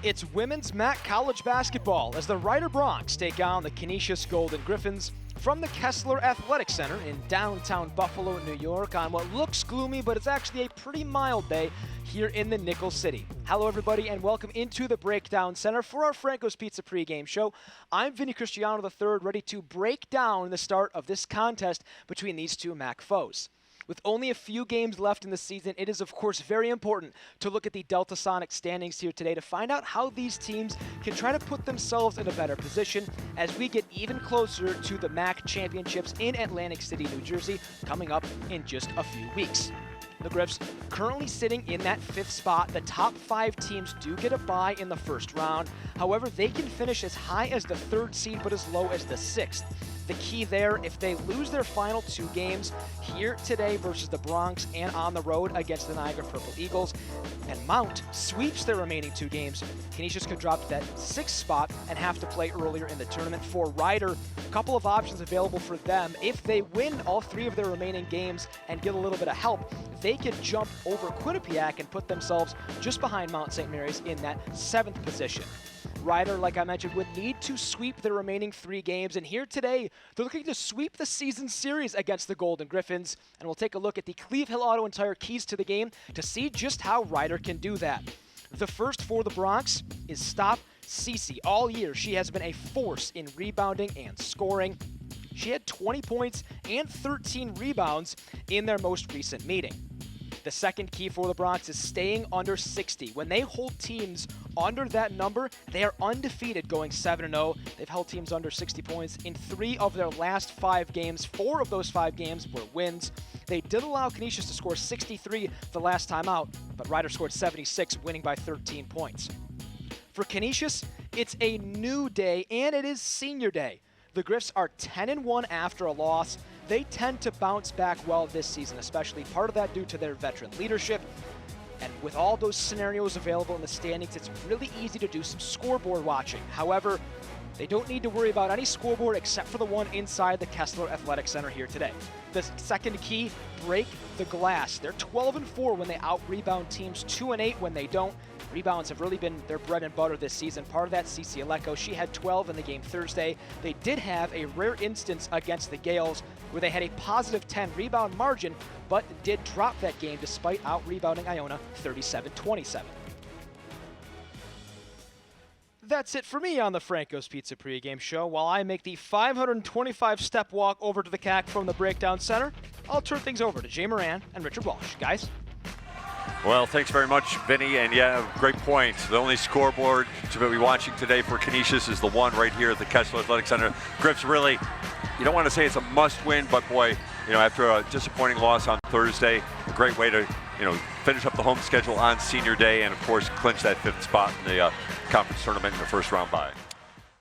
It's women's MAAC College Basketball as the Rider Broncs take on the Canisius Golden Griffins from the Kessler Athletic Center in downtown Buffalo, New York on what looks gloomy, but it's actually a pretty mild day here in the Nickel City. Hello everybody and welcome into the Breakdown Center for our Franco's Pizza pregame show. I'm Vinnie Christiano III, ready to break down the start of this contest between these two MAAC foes. With only a few games left in the season, it is of course very important to look at the Delta Sonic standings here today to find out how these teams can try to put themselves in a better position as we get even closer to the MAAC championships in Atlantic City, New Jersey, coming up in just a few weeks. The Griffs currently sitting in that 5th spot. The top 5 teams do get a bye in the first round. However, they can finish as high as the 3rd seed but as low as the 6th. The key there, if they lose their final 2 games here today versus the Broncs and on the road against the Niagara Purple Eagles, and Mount sweeps their remaining 2 games, Canisius could drop to that 6th spot and have to play earlier in the tournament. For Rider, a couple of options available for them. If they win all 3 of their remaining games and get a little bit of help, they could jump over Quinnipiac and put themselves just behind Mount St. Mary's in that 7th position. Rider, like I mentioned, would need to sweep the remaining 3 games, and here today, they're looking to sweep the season series against the Golden Griffins, and we'll take a look at the Cleve Hill Auto and Tire keys to the game to see just how Rider can do that. The first for the Broncs is stop Cece. All year, she has been a force in rebounding and scoring. She had 20 points and 13 rebounds in their most recent meeting. The second key for the Broncs is staying under 60. When they hold teams under that number, they are undefeated going 7-0. They've held teams under 60 points in 3 of their last 5 games. 4 of those 5 games were wins. They did allow Canisius to score 63 the last time out, but Rider scored 76, winning by 13 points. For Canisius, it's a new day, and it is senior day. The Griffs are 10-1 after a loss. They tend to bounce back well this season, especially part of that due to their veteran leadership. And with all those scenarios available in the standings, it's really easy to do some scoreboard watching. However, they don't need to worry about any scoreboard except for the one inside the Kessler Athletic Center here today. The second key, break the glass. They're 12-4 when they out-rebound teams, 2-8 when they don't. Rebounds have really been their bread and butter this season. Part of that, Cece Aleko. She had 12 in the game Thursday. They did have a rare instance against the Gales where they had a positive 10 rebound margin, but did drop that game despite out-rebounding Iona 37-27. That's it for me on the Franco's Pizza pregame show. While I make the 525-step walk over to the CAC from the Breakdown Center, I'll turn things over to Jay Moran and Richard Walsh. Guys? Well, thanks very much, Vinny. And yeah, great point. The only scoreboard to be watching today for Canisius is the one right here at the Kessler Athletic Center. Griffs really, you don't want to say it's a must-win, but boy, after a disappointing loss on Thursday, a great way to, finish up the home schedule on senior day and, of course, clinch that 5th spot in the conference tournament in the first round bye.